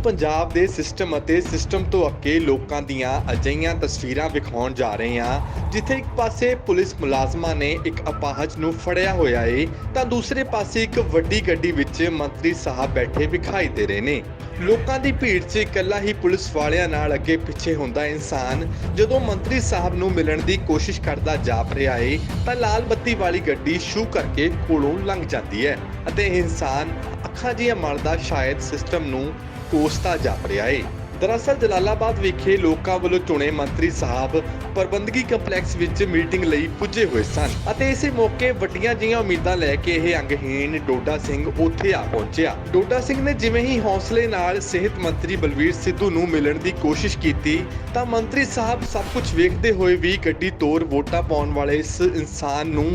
ਪੰਜਾਬ ਦੇ ਸਿਸਟਮ ਅਤੇ ਸਿਸਟਮ ਤੋਂ ਅੱਗੇ ਲੋਕਾਂ ਦੀਆਂ ਅਜਿਹੀਆਂ ਤਸਵੀਰਾਂ ਵਿਖਾਉਣ ਜਾ ਰਹੇ ਹਾਂ ਜਿੱਥੇ ਇੱਕ ਪਾਸੇ ਪੁਲਿਸ ਮੁਲਾਜ਼ਮਾਂ ਨੇ ਇੱਕ ਅਪਾਹਜ ਨੂੰ ਫੜਿਆ ਹੋਇਆ ਏ ਤਾਂ ਦੂਸਰੇ ਪਾਸੇ ਇੱਕ ਵੱਡੀ ਗੱਡੀ ਵਿੱਚ ਮੰਤਰੀ ਸਾਹਿਬ ਬੈਠੇ ਵਿਖਾਈ ਦੇ ਰਹੇ ਨੇ। ਲੋਕਾਂ ਦੀ ਭੀੜ 'ਚ ਇਕੱਲਾ ਹੀ ਪੁਲਿਸ ਵਾਲਿਆਂ ਨਾਲ ਅੱਗੇ ਪਿੱਛੇ ਹੁੰਦਾ ਇਨਸਾਨ ਜਦੋਂ ਮੰਤਰੀ ਸਾਹਿਬ ਨੂੰ ਮਿਲਣ ਦੀ ਕੋਸ਼ਿਸ਼ ਕਰਦਾ ਜਾਪ ਰਿਹਾ ਏ ਤਾਂ ਲਾਲ ਬੱਤੀ ਵਾਲੀ ਗੱਡੀ ਸ਼ੂ ਕਰਕੇ ਕੋਲੋਂ ਲੰਘ ਜਾਂਦੀ ਹੈ ਅਤੇ ਇਹ ਇਨਸਾਨ ਅੱਖਾਂ ਜਿਹੀਆਂ ਮਲਦਾ ਸ਼ਾਇਦ ਸਿਸਟਮ ਨੂੰ ਕੋਸਦਾ ਜਾਪ ਰਿਹਾ ਏ। ਦਰਅਸਲ ਜਲਾਲਾਬਾਦ ਵਿਖੇ ਲੋਕਾਂ ਵੱਲੋਂ ਚੁਣੇ ਮੰਤਰੀ ਸਾਹਿਬ ਪ੍ਰਬੰਧਕੀ ਕੰਪਲੈਕਸ ਵਿੱਚ ਮੀਟਿੰਗ ਲਈ ਪੁੱਜੇ ਹੋਏ ਸਨ ਅਤੇ ਇਸੇ ਮੌਕੇ ਵੱਡੀਆਂ ਜਿਹੀਆਂ ਉਮੀਦਾਂ ਲੈ ਕੇ ਇਹ ਅੰਗਹੀਣ ਡੋਡਾ ਸਿੰਘ ਉੱਥੇ ਆ ਪਹੁੰਚਿਆ। ਡੋਡਾ ਸਿੰਘ ਨੇ ਜਿਵੇਂ ਹੀ ਹੌਸਲੇ ਨਾਲ ਸਿਹਤ ਮੰਤਰੀ ਬਲਵੀਰ ਸਿੱਧੂ ਨੂੰ ਮਿਲਣ ਦੀ ਕੋਸ਼ਿਸ਼ ਕੀਤੀ ਤਾਂ ਮੰਤਰੀ ਸਾਹਿਬ ਸਭ ਕੁਝ ਵੇਖਦੇ ਹੋਏ ਵੀ ਗੱਡੀ ਤੋੜ ਵੋਟਾਂ ਪਾਉਣ ਵਾਲੇ ਇਸ ਇਨਸਾਨ ਨੂੰ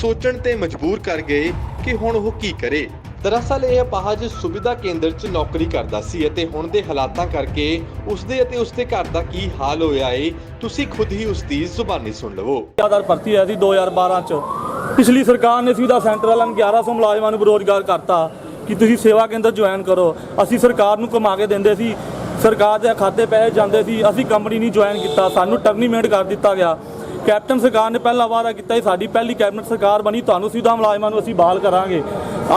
ਸੋਚਣ ਤੇ ਮਜਬੂਰ ਕਰ ਗਏ ਕਿ ਹੁਣ ਉਹ ਕੀ ਕਰੇ। ਦਰਅਸਲ ਇਹ ਅਪਾਹਜ ਸੁਵਿਧਾ ਕੇਂਦਰ 'ਚ ਨੌਕਰੀ ਕਰਦਾ ਸੀ ਅਤੇ ਹੁਣ ਦੇ ਹਾਲਾਤਾਂ ਕਰਕੇ ਉਸਦੇ ਅਤੇ ਉਸਦੇ ਘਰ ਦਾ ਕੀ ਹਾਲ ਹੋਇਆ ਏ ਤੁਸੀਂ ਖੁਦ ਹੀ ਉਸ ਦੀ ਜ਼ੁਬਾਨੀ ਸੁਣ ਲਵੋ। ਜ਼ਿਆਦਾਤਰ ਭਰਤੀ ਹੋਇਆ ਸੀ 2012 ਚ। ਪਿਛਲੀ ਸਰਕਾਰ ਨੇ ਸੁਵਿਧਾ ਸੈਂਟਰ ਵਾਲਿਆਂ ਨੂੰ 1100 ਮੁਲਾਜ਼ਮਾਂ ਨੂੰ ਬੇਰੁਜ਼ਗਾਰ ਕਰਤਾ ਕਿ ਤੁਸੀਂ ਸੇਵਾ ਕੇਂਦਰ ਜੁਆਇਨ ਕਰੋ। ਅਸੀਂ ਸਰਕਾਰ ਨੂੰ ਕਮਾ ਕੇ ਦਿੰਦੇ ਸੀ, ਸਰਕਾਰ ਦੇ ਖਾਤੇ ਪੈਸੇ ਜਾਂਦੇ ਸੀ, ਅਸੀਂ ਕੰਪਨੀ ਨਹੀਂ ਜੁਆਇਨ ਕੀਤਾ, ਸਾਨੂੰ ਟਰਮੀਨੇਟ ਕਰ ਦਿੱਤਾ ਗਿਆ। ਕੈਪਟਨ ਸਰਕਾਰ ਨੇ ਪਹਿਲਾ ਵਾਅਦਾ ਕੀਤਾ ਸੀ ਸਾਡੀ ਪਹਿਲੀ ਕੈਬਨਿਟ ਸਰਕਾਰ ਬਣੀ ਤੁਹਾਨੂੰ ਸੁਵਿਧਾ ਮੁਲਾਜ਼ਮਾਂ ਨੂੰ ਅਸੀਂ ਬਹਾਲ ਕਰਾਂਗੇ।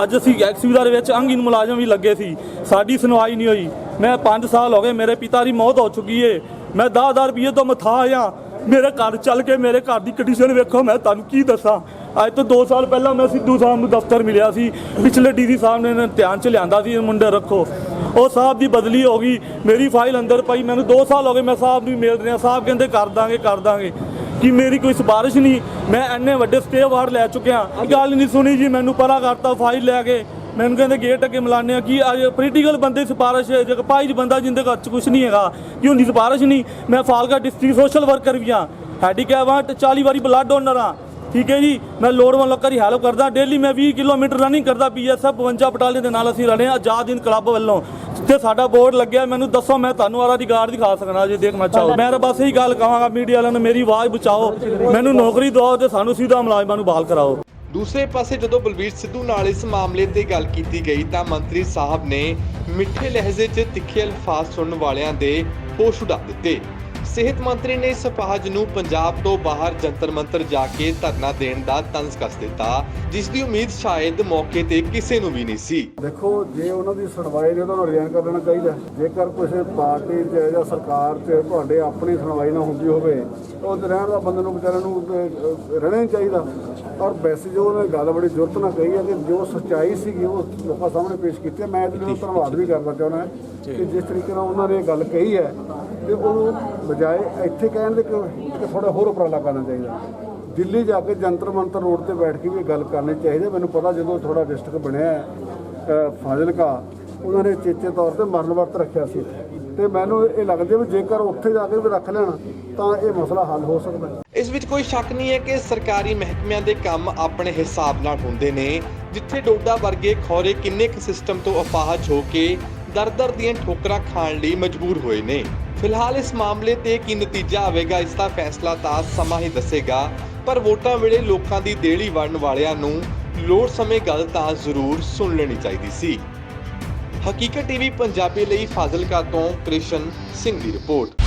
ਅੱਜ ਅਸੀਂ ਸੁਵਿਧਾ ਦੇ ਵਿੱਚ ਅੰਗਹੀਨ ਮੁਲਾਜ਼ਮ ਵੀ ਲੱਗੇ ਸੀ, ਸਾਡੀ ਸੁਣਵਾਈ ਨਹੀਂ ਹੋਈ। ਮੈਂ 5 ਸਾਲ ਹੋ ਗਏ, ਮੇਰੇ ਪਿਤਾ ਦੀ ਮੌਤ ਹੋ ਚੁੱਕੀ ਏ, ਮੈਂ 10,000 ਰੁਪਏ ਤੋਂ ਮਥਾ ਆਇਆ। ਮੇਰੇ ਘਰ ਚੱਲ ਕੇ ਮੇਰੇ ਘਰ ਦੀ ਕੰਡੀਸ਼ਨ ਵੇਖੋ, ਮੈਂ ਤੁਹਾਨੂੰ ਕੀ ਦੱਸਾਂ। ਅੱਜ ਤੋਂ 2 ਸਾਲ ਪਹਿਲਾਂ ਮੈਂ ਸਿੱਧੂ ਸਾਹਿਬ ਨੂੰ ਦਫ਼ਤਰ ਮਿਲਿਆ ਸੀ, ਪਿਛਲੇ ਡੀਸੀ ਸਾਹਿਬ ਨੇ ਧਿਆਨ 'ਚ ਲਿਆਂਦਾ ਸੀ ਮੁੰਡੇ ਰੱਖੋ, ਉਹ ਸਾਹਿਬ ਦੀ ਬਦਲੀ ਹੋ ਗਈ, ਮੇਰੀ ਫਾਈਲ ਅੰਦਰ ਪਈ। ਮੈਨੂੰ 2 ਸਾਲ ਹੋ ਗਏ ਮੈਂ ਸਾਹਿਬ ਨੂੰ ਮਿਲ ਰਿਹਾ, ਸਾਹਿਬ ਕਹਿੰਦੇ ਕਰ ਦਾਂਗੇ ਕਿ ਮੇਰੀ ਕੋਈ ਸਿਫਾਰਿਸ਼ ਨਹੀਂ। ਮੈਂ ਇੰਨੇ ਵੱਡੇ ਸਟੇ ਅਵਾਰਡ ਲੈ ਚੁੱਕਿਆ, ਗੱਲ ਨਹੀਂ ਸੁਣੀ ਜੀ, ਮੈਨੂੰ ਪਰਾ ਕਰਤਾ ਫਾਈਲ ਲੈ ਕੇ। ਮੈਨੂੰ ਕਹਿੰਦੇ ਗੇਟ ਅੱਗੇ ਮਿਲਾਨੇ ਆ ਕਿ ਅੱਜ ਪੋਲੀਟੀਕਲ ਬੰਦੇ ਸਿਫਾਰਿਸ਼ ਹੈ, ਜੇ ਪਾਈਜ ਬੰਦਾ ਜਿੰਦੇ ਘਰ 'ਚ ਕੁਛ ਨਹੀਂ ਹੈਗਾ ਕਿ ਉਹਦੀ ਸਿਫਾਰਿਸ਼ ਨਹੀਂ। ਮੈਂ ਫਾਲਕਾ ਡਿਸਟ੍ਰਿਕਟ ਸੋਸ਼ਲ ਵਰਕਰ ਵੀ ਹਾਂ, ਹੈਂਡੀਕੈਪ ਹਾਂ, 40 ਵਾਰੀ ਬਲੱਡ ਡੋਨਰ ਹਾਂ, ਠੀਕ ਹੈ ਜੀ। ਮੈਂ ਲੋੜਵੰਦ ਲੋਕਾਂ ਦੀ ਹੈਲਪ ਕਰਦਾ, ਡੇਲੀ ਮੈਂ 20 ਕਿਲੋਮੀਟਰ ਰਨਿੰਗ ਕਰਦਾ। BSF 52 ਬਟਾਲੀਅਨ ਦੇ ਨਾਲ ਅਸੀਂ ਰਲੇ ਆਜ਼ਾਦ ਹਿੰਦ ਕਲੱਬ ਵੱਲੋਂ, ਜਿੱਥੇ ਸਾਡਾ ਬੋਰਡ ਲੱਗਿਆ। ਮੈਨੂੰ ਦੱਸੋ ਮੈਂ ਤੁਹਾਨੂੰ ਆਰਾ ਦੀ ਗਾਰਡ ਦਿਖਾ ਸਕਣਾ ਜੇ ਦੇਖਣਾ ਚਾਹੋ। ਮੈਂ ਬਸ ਇਹੀ ਗੱਲ ਕਹਾਂਗਾ ਮੀਡੀਆ ਵਾਲਿਆਂ ਨੂੰ, ਮੇਰੀ ਆਵਾਜ਼ ਬਚਾਓ, ਮੈਨੂੰ ਨੌਕਰੀ ਦਿਓ ਤੇ ਸਾਨੂੰ ਸਿੱਧਾ ਮੁਲਾਜ਼ਮਾਂ ਨੂੰ ਬਹਾਲ ਕਰਾਓ। ਦੂਸਰੇ ਪਾਸੇ ਜਦੋਂ ਬਲਵੀਰ ਸਿੱਧੂ ਨਾਲ ਇਸ ਮਾਮਲੇ ਤੇ ਗੱਲ ਕੀਤੀ ਗਈ ਤਾਂ ਮੰਤਰੀ ਸਾਹਿਬ ਨੇ ਮਿੱਠੇ ਲਹਿਜੇ 'ਚ ਤਿੱਖੇ ਅਲਫਾਜ਼ ਸੁਣਨ ਵਾਲਿਆਂ ਦੇ ਹੋਸ਼ ਉਡਾ ਦਿੱਤੇ। ਸਿਹਤ ਮੰਤਰੀ ਨੇ ਇਸ ਅਪਾਹਜ ਨੂੰ ਪੰਜਾਬ ਤੋਂ ਬਾਹਰ ਜੰਤਰ ਮੰਤਰ ਜਾ ਕੇ ਧਰਨਾ ਦੇਣ ਦਾ ਤੰਜ਼ ਕੱਸ ਦਿੱਤਾ, ਜਿਸ ਦੀ ਉਮੀਦ ਸ਼ਾਇਦ ਮੌਕੇ ਤੇ ਕਿਸੇ ਨੂੰ ਵੀ ਨਹੀਂ ਸੀ। ਦੇਖੋ, ਜੇ ਉਹਨਾਂ ਦੀ ਸੁਣਵਾਈ ਨੇ ਤੁਹਾਨੂੰ ਰਿਜ਼ਾਈਨ ਕਰ ਦੇਣਾ ਚਾਹੀਦਾ। ਜੇਕਰ ਕਿਸੇ ਪਾਰਟੀ 'ਚ ਜਾਂ ਸਰਕਾਰ 'ਚ ਤੁਹਾਡੇ ਆਪਣੀ ਸੁਣਵਾਈ ਨਾ ਹੁੰਦੀ ਹੋਵੇ ਤਾਂ ਉਹ ਰਹਿਣ ਦਾ ਬੰਦੇ ਨੂੰ ਵਿਚਾਰਿਆਂ ਨੂੰ ਰਹਿਣਾ ਨਹੀਂ ਚਾਹੀਦਾ। ਔਰ ਵੈਸੇ ਜੋ ਉਹਨੇ ਗੱਲ ਬੜੀ ਜ਼ਰੂਰਤ ਨਾਲ ਕਹੀ ਹੈ ਕਿ ਜੋ ਸੱਚਾਈ ਸੀਗੀ ਉਹ ਲੋਕਾਂ ਸਾਹਮਣੇ ਪੇਸ਼ ਕੀਤੀ ਹੈ। ਮੈਂ ਇਹਦੇ ਲਈ ਧੰਨਵਾਦ ਵੀ ਕਰਨਾ ਚਾਹੁੰਦਾ ਕਿ ਜਿਸ ਤਰੀਕੇ ਨਾਲ ਉਹਨਾਂ ਨੇ ਗੱਲ ਕਹੀ ਹੈ ਤੇ ਉਹਨੂੰ ਬਜਾਏ ਇੱਥੇ ਕਹਿਣ ਦੇ ਕਿ ਥੋੜਾ ਹੋਰ ਉਪਰਾਲਾ ਕਰਨਾ ਚਾਹੀਦਾ। ਦਿੱਲੀ ਜਾ ਕੇ ਜੰਤਰ ਮੰਤਰ ਰੋਡ ਤੇ ਬੈਠ ਕੇ ਵੀ ਗੱਲ ਕਰਨੀ ਚਾਹੀਦੀ। ਮੈਨੂੰ ਪਤਾ ਜਦੋਂ ਥੋੜਾ ਡਿਸਟ੍ਰਿਕਟ ਬਣਿਆ ਫਾਜ਼ਿਲਕਾ, ਉਹਨਾਂ ਨੇ ਚੇਚੇ ਤੌਰ ਤੇ ਮਰਨ ਵਰਤ ਰੱਖਿਆ ਸੀ ਤੇ ਮੈਨੂੰ ਇਹ ਲੱਗਦਾ ਵੀ ਜੇਕਰ ਉੱਥੇ ਜਾ ਕੇ ਵੀ ਰੱਖ ਲੈਣ ਤਾਂ ਇਹ ਮਸਲਾ ਹੱਲ ਹੋ ਸਕਦਾ। ਇਸ ਵਿੱਚ ਕੋਈ ਸ਼ੱਕ ਨਹੀਂ ਹੈ ਕਿ ਸਰਕਾਰੀ ਮਹਿਕਮਿਆਂ ਦੇ ਕੰਮ ਆਪਣੇ ਹਿਸਾਬ ਨਾਲ ਹੁੰਦੇ ਨੇ, ਜਿੱਥੇ ਡੋਡਾ ਵਰਗੇ ਖੌਰੇ ਕਿੰਨੇ ਕੁ ਸਿਸਟਮ ਤੋਂ ਅਪਾਹਜ ਹੋ ਕੇ ਦਰ ਦੀਆਂ ਠੋਕਰਾਂ ਖਾਣ ਲਈ ਮਜਬੂਰ ਹੋਏ ਨੇ। ਫਿਲਹਾਲ ਇਸ ਮਾਮਲੇ ਤੇ ਕੀ ਨਤੀਜਾ ਆਵੇਗਾ ਇਸ ਦਾ ਫੈਸਲਾ ਤਾਂ ਸਮਾਂ ਹੀ ਦੱਸੇਗਾ, ਪਰ ਵੋਟਾਂ ਵੇਲੇ ਲੋਕਾਂ ਦੀ ਦੇਲੀ ਵੜਨ ਵਾਲਿਆਂ ਨੂੰ ਲੋੜ ਸਮੇਂ ਗੱਲ ਤਾਂ ਜ਼ਰੂਰ ਸੁਣ ਲੈਣੀ ਚਾਹੀਦੀ ਸੀ। ਹਕੀਕਤ TV ਪੰਜਾਬੀ ਲਈ ਫਾਜ਼ਿਲਕਾ ਤੋਂ ਕ੍ਰਿਸ਼ਨ ਸਿੰਘ ਦੀ ਰਿਪੋਰਟ।